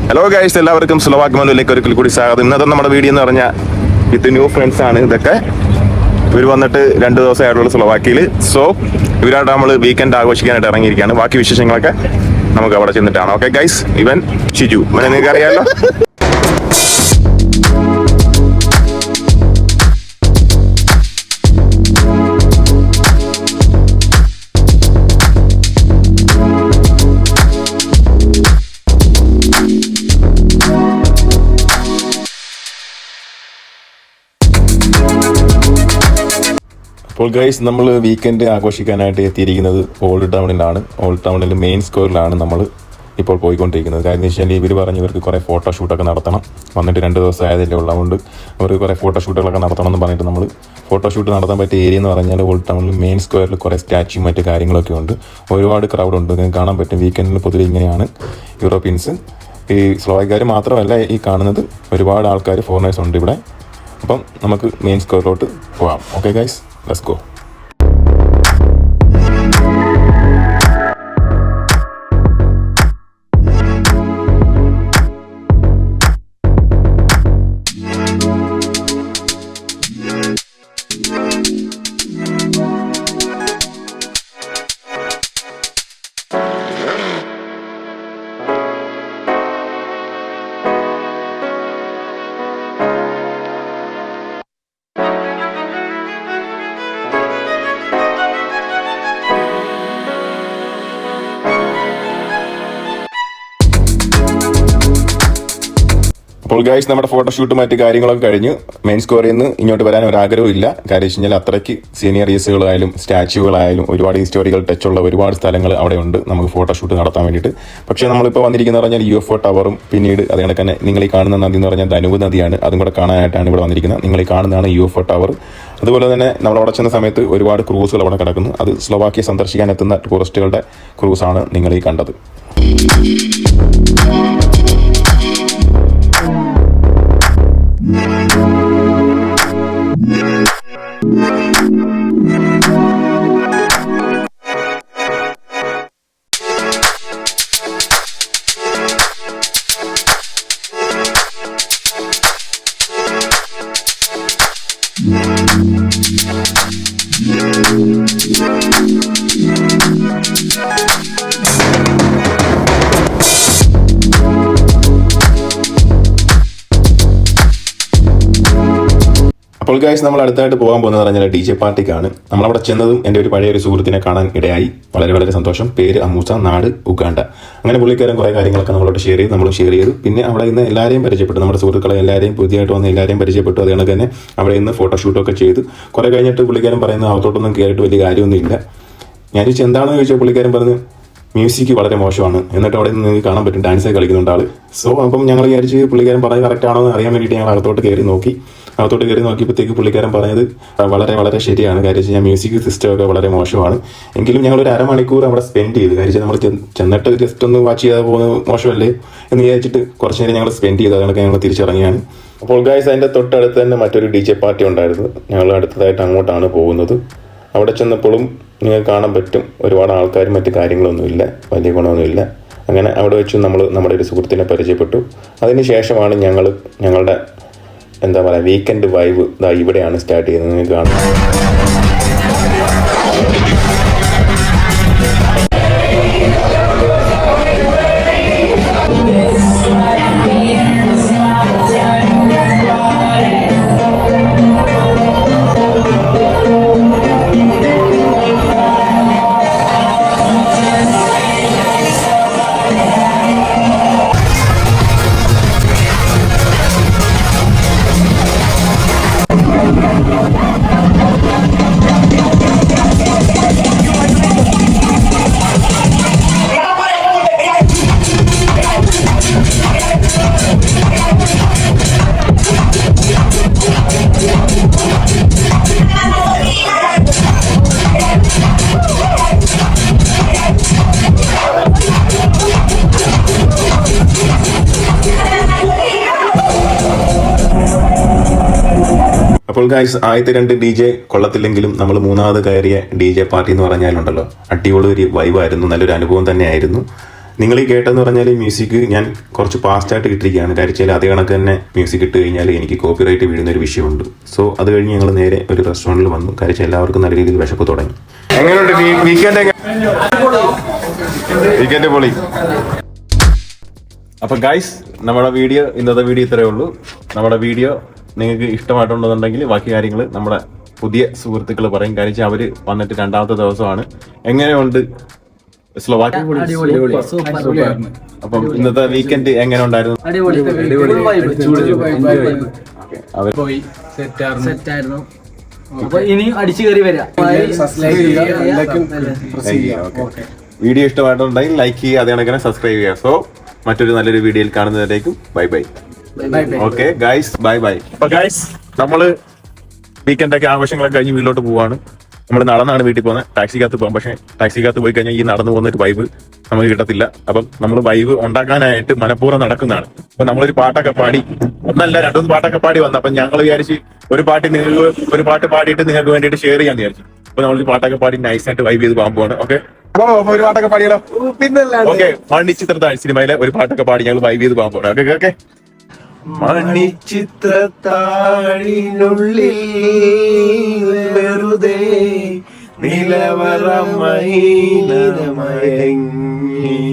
Hello guys, എല്ലാവർക്കും Slovak മനുവിലേക്ക് ഒരിക്കൽ കൂടി സ്വാഗതം. ഇന്നത്തെ നമ്മുടെ വീഡിയോ എന്ന് പറഞ്ഞാൽ വിത്ത് ന്യൂ ഫ്രണ്ട്സ് ആണ്. ഇതൊക്കെ ഇവർ വന്നിട്ട് 2 ദിവസമായിട്ടുള്ള സ്ലോവാക്കിയിൽ. സോ ഇവരായിട്ട് നമ്മൾ വീക്കെൻഡ് ആഘോഷിക്കാനായിട്ട് ഇറങ്ങിയിരിക്കുകയാണ്. ബാക്കി വിശേഷങ്ങളൊക്കെ നമുക്ക് അവിടെ ചെന്നിട്ടാണ്. ഓക്കെ ഗൈസ്, ഇവൻ ഷിജു, ഇവനെ നിങ്ങൾക്ക് അറിയാമല്ലോ. അപ്പോൾ ഗൈസ്, നമ്മൾ വീക്കെൻഡ് ആഘോഷിക്കാനായിട്ട് എത്തിയിരിക്കുന്നത് ഓൾഡ് ടൗണിലാണ്. ഓൾഡ് ടൗണിൽ മെയിൻ സ്ക്വയറിലാണ് നമ്മൾ ഇപ്പോൾ പോയിക്കൊണ്ടിരിക്കുന്നത്. കാര്യം എന്ന് വെച്ചാൽ ഇവർ പറഞ്ഞ് ഇവർക്ക് കുറേ ഫോട്ടോഷൂട്ടൊക്കെ നടത്തണം. വന്നിട്ട് 2 ദിവസം ആയതല്ലേ ഉള്ളതുകൊണ്ട് അവർക്ക് കുറേ ഫോട്ടോഷൂട്ടുകളൊക്കെ നടത്തണം എന്ന് പറഞ്ഞിട്ട് നമ്മൾ ഫോട്ടോഷൂട്ട് നടത്താൻ പറ്റിയ ഏരിയ എന്ന് പറഞ്ഞാൽ ഓൾഡ് ടൗണിൽ മെയിൻ സ്ക്വയറിൽ കുറേ സ്റ്റാച്യു മറ്റ് കാര്യങ്ങളൊക്കെ ഉണ്ട്. ഒരുപാട് ക്രൗഡ് ഉണ്ട്, നിങ്ങൾക്ക് കാണാൻ പറ്റും. വീക്കെൻഡിൽ പൊതുവെ ഇങ്ങനെയാണ് യൂറോപ്യൻസ്, ഈ സ്ലോവാക്കുകാർ മാത്രമല്ല ഈ കാണുന്നത്, ഒരുപാട് ആൾക്കാർ ഫോറിനേഴ്സ് ഉണ്ട് ഇവിടെ. അപ്പം നമുക്ക് മെയിൻ സ്ക്വയറിലോട്ട് പോകാം. Okay guys, let's go. അപ്പോൾ ഗൈസ്, നമ്മുടെ ഫോട്ടോഷൂട്ട് മറ്റ് കാര്യങ്ങളൊക്കെ കഴിഞ്ഞ് മെയിൻ സ്ക്വയറിൽ നിന്ന് ഇങ്ങോട്ട് വരാൻ ഒരു ആഗ്രഹവും ഇല്ല. കാര്യം വെച്ച് കഴിഞ്ഞാൽ അത്രയ്ക്ക് സീനിയറീസുകളായാലും സ്റ്റാച്യുകളായാലും ഒരുപാട് ഹിസ്റ്റോറിക്കൽ ടച്ചുള്ള ഒരുപാട് സ്ഥലങ്ങൾ അവിടെ ഉണ്ട് നമുക്ക് ഫോട്ടോഷൂട്ട് നടത്താൻ വേണ്ടിയിട്ട്. പക്ഷേ നമ്മളിപ്പോൾ വന്നിരിക്കുന്നത് പറഞ്ഞാൽ UFO ടവറും പിന്നീട് അത് കണക്ക് തന്നെ നിങ്ങൾ ഈ കാണുന്ന നദി എന്ന് പറഞ്ഞാൽ ധനുവ് നദിയാണ്. അതും കൂടെ കാണാനായിട്ടാണ് ഇവിടെ വന്നിരിക്കുന്നത്. നിങ്ങൾ ഈ കാണുന്നതാണ് UFO ടവർ. അതുപോലെ തന്നെ നമ്മളവിടെ ചെന്ന സമയത്ത് ഒരുപാട് ക്രൂസുകൾ അവിടെ കിടക്കുന്നു. അത് സ്ലോവാക്കിയ സന്ദർശിക്കാൻ എത്തുന്ന ടൂറിസ്റ്റുകളുടെ ക്രൂസാണ് നിങ്ങൾ ഈ കണ്ടത്. അപ്പോൾ ഗൈസ്, നമ്മൾ അടുത്തായിട്ട് പോകാൻ പോകുന്നത് പറഞ്ഞാൽ DJ പാർട്ടിക്കാണ്. നമ്മളവിടെ ചെന്നതും എൻ്റെ ഒരു പഴയ ഒരു സുഹൃത്തിനെ കാണാൻ ഇടയായി. വളരെ വളരെ സന്തോഷം. പേര് അമൂസ, നാട് ഉഗാണ്ട. അങ്ങനെ പുള്ളിക്കാരൻ കുറേ കാര്യങ്ങളൊക്കെ നമ്മളോട് ഷെയർ ചെയ്തു, നമ്മൾ ഷെയർ ചെയ്തു. പിന്നെ അവിടെ ഇന്ന് എല്ലാവരെയും പരിചയപ്പെട്ടു, നമ്മുടെ സുഹൃത്തുക്കളെ എല്ലാവരെയും, പുതിയതായിട്ട് വന്ന എല്ലാവരെയും പരിചയപ്പെട്ടു. അതുകൊണ്ട് തന്നെ അവിടെ ഇന്ന് ഫോട്ടോഷൂട്ടൊക്കെ ചെയ്തു. കുറേ കഴിഞ്ഞിട്ട് പുള്ളിക്കാരൻ പറയുന്നത് അകത്തോട്ടൊന്നും കയറിയിട്ട് വലിയ കാര്യമൊന്നുമില്ല. ഞാൻ ചോദിച്ചാൽ എന്താണെന്ന് ചോദിച്ചാൽ പുള്ളിക്കാരൻ പറഞ്ഞ് മ്യൂസിക് വളരെ മോശമാണ്. എന്നിട്ട് അവിടെ നിന്ന് നിങ്ങൾക്ക് കാണാൻ പറ്റും ഡാൻസൊക്കെ കളിക്കുന്നുണ്ട് ആൾ. സോ അപ്പം ഞങ്ങൾ വിചാരിച്ച് പുള്ളിക്കാരൻ പറയുന്നത് കറക്റ്റ് ആണോ എന്ന് അറിയാൻ വേണ്ടിയിട്ട് ഞങ്ങൾ അകത്തോട്ട് കയറി നോക്കിയപ്പോഴത്തേക്ക് പുള്ളിക്കാരൻ പറഞ്ഞത് വളരെ വളരെ ശരിയാണ്. കാര്യം വെച്ചാൽ മ്യൂസിക് സിസ്റ്റം ഒക്കെ വളരെ മോശമാണ്. എങ്കിലും ഞങ്ങളൊരു അരമണിക്കൂർ അവിടെ സ്പെൻഡ് ചെയ്തു. കാര്യം നമ്മൾ ചെന്നിട്ട് ജസ്റ്റ് ഒന്ന് വാച്ച് ചെയ്യാതെ പോകുന്നത് മോശമല്ലേ എന്ന് വിചാരിച്ചിട്ട് കുറച്ച് നേരം ഞങ്ങൾ സ്പെൻഡ് ചെയ്തു. അതൊക്കെ ഞങ്ങൾ തിരിച്ചിറങ്ങിയാണ്. അപ്പോൾ ഗൈസ്, അതിൻ്റെ തൊട്ടടുത്ത് തന്നെ മറ്റൊരു DJ പാർട്ടി ഉണ്ടായിരുന്നു. ഞങ്ങൾ അടുത്തതായിട്ട് അങ്ങോട്ടാണ് പോകുന്നത്. അവിടെ ചെന്നപ്പോഴും നിങ്ങൾക്ക് കാണാൻ പറ്റും ഒരുപാട് ആൾക്കാരും മറ്റു കാര്യങ്ങളൊന്നുമില്ല, വലിയ ഗുണമൊന്നുമില്ല. അങ്ങനെ അവിടെ വെച്ച് നമ്മൾ നമ്മുടെ ഒരു സുഹൃത്തിനെ പരിചയപ്പെട്ടു. അതിന് ശേഷമാണ് ഞങ്ങളുടെ എന്താ പറയുക വീക്കെൻഡ് വൈബ് ഇവിടെയാണ് സ്റ്റാർട്ട് ചെയ്യുന്നത്. നിങ്ങൾക്ക് കാണാം. അപ്പോൾ ഗൈസ്, ആദ്യത്തെ 2 DJ കൊള്ളത്തില്ലെങ്കിലും നമ്മൾ മൂന്നാമത് കയറിയ DJ പാർട്ടി എന്ന് പറഞ്ഞാലുണ്ടല്ലോ, അടിപൊളി ഒരു വൈബായിരുന്നു, നല്ലൊരു അനുഭവം തന്നെയായിരുന്നു. നിങ്ങൾ ഈ കേട്ടെന്ന് പറഞ്ഞാൽ ഈ മ്യൂസിക് ഞാൻ കുറച്ച് ഫാസ്റ്റായിട്ട് ഇട്ടിരിക്കുകയാണ്. കാര്യം അതേ കണക്ക് തന്നെ മ്യൂസിക് ഇട്ട് കഴിഞ്ഞാൽ എനിക്ക് കോപ്പിറൈറ്റ് വീഴുന്ന ഒരു വിഷയമുണ്ട്. സോ അത് കഴിഞ്ഞ് ഞങ്ങൾ നേരെ ഒരു റെസ്റ്റോറൻറ്റിൽ വന്നു. കാര്യം എല്ലാവർക്കും നല്ല രീതിയിൽ വിശപ്പ് തുടങ്ങി. എങ്ങനെയുണ്ട് വീക്കെൻഡ് പൊളി. അപ്പം ഗൈസ്, നമ്മുടെ ഇന്നത്തെ വീഡിയോ ഇത്രയേ ഉള്ളൂ. നമ്മുടെ വീഡിയോ നിങ്ങൾക്ക് ഇഷ്ടമായിട്ടുണ്ടെന്നുണ്ടെങ്കിൽ ബാക്കി കാര്യങ്ങൾ നമ്മുടെ പുതിയ സുഹൃത്തുക്കൾ പറയും. കാര്യം അവർ വന്നിട്ട് 2ാമത്തെ ദിവസമാണ്. എങ്ങനെയുണ്ട് സ്ലോവാക്കി? അപ്പം ഇന്നത്തെ വീക്കെൻഡ് എങ്ങനെ ഉണ്ടായിരുന്നു? വീഡിയോ ഇഷ്ടമായിട്ടുണ്ടെങ്കിൽ ലൈക്ക് ചെയ്യുക, അതേ കണക്കിന് സബ്സ്ക്രൈബ് ചെയ്യുക. സോ മറ്റൊരു നല്ലൊരു വീഡിയോയിൽ കാണുന്നതിലേക്കും bye bye. Okay guys, bye bye. അപ്പൊ ഗൈസ്, നമ്മള് വീക്കെൻഡൊക്കെ ആഘോഷങ്ങളൊക്കെ കഴിഞ്ഞ് വീട്ടിലോട്ട് പോവാണ്. നമ്മൾ നടന്നാണ് വീട്ടിൽ പോകുന്നത്. ടാക്സിക്കകത്ത് പോകാം. പക്ഷേ ടാക്സിക്കകത്ത് പോയി കഴിഞ്ഞാൽ ഈ നടന്നു പോകുന്ന ഒരു വൈബ് നമുക്ക് കിട്ടത്തില്ല. അപ്പം നമ്മൾ വൈബ് ഉണ്ടാക്കാനായിട്ട് മനഃപൂർവ്വം നടക്കുന്നതാണ്. അപ്പൊ നമ്മളൊരു പാട്ടൊക്കെ പാടി, ഒന്നല്ല 2-3 പാട്ടൊക്കെ പാടി വന്നു. അപ്പൊ ഞങ്ങൾ വിചാരിച്ച് ഒരു പാട്ട് പാടിയിട്ട് നിങ്ങൾക്ക് വേണ്ടിയിട്ട് ഷെയർ ചെയ്യാൻ വിചാരിച്ചു. അപ്പൊ നമ്മളൊരു പാട്ടൊക്കെ പാടി നൈസായിട്ട് വൈബ് ചെയ്ത് പോകാൻ പോവാണ്. ഓക്കെ, ഒരു പാട്ടൊക്കെ പാടിയാലോ? ഓക്കെ, മണിച്ചിത്രത്താഴ് സിനിമയിലെ ഒരു പാട്ടൊക്കെ പാടി ഞങ്ങൾ വൈബ് ചെയ്ത് പോകാൻ പോകണം. Okay okay. മണിച്ചിത്രത്താഴിനുള്ളിൽ വെറുതെ നിലവറമൈനമയങ്ങി